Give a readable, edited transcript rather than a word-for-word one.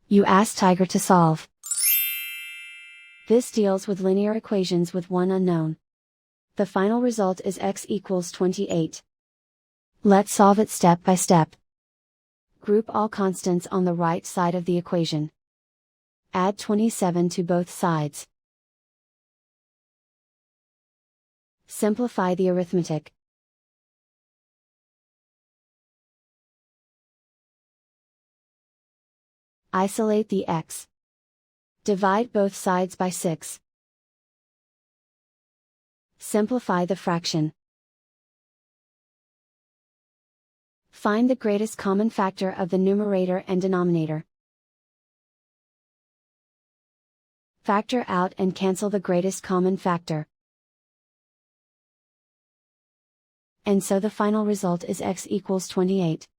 You ask Tiger to solve. This deals with linear equations with one unknown. The final result is x equals 28. Let's solve it step by step. Group all constants on the right side of the equation. Add 27 to both sides. Simplify the arithmetic. Isolate the x. Divide both sides by 6. Simplify the fraction. Find the greatest common factor of the numerator and denominator. Factor out and cancel the greatest common factor. And so the final result is x equals 28.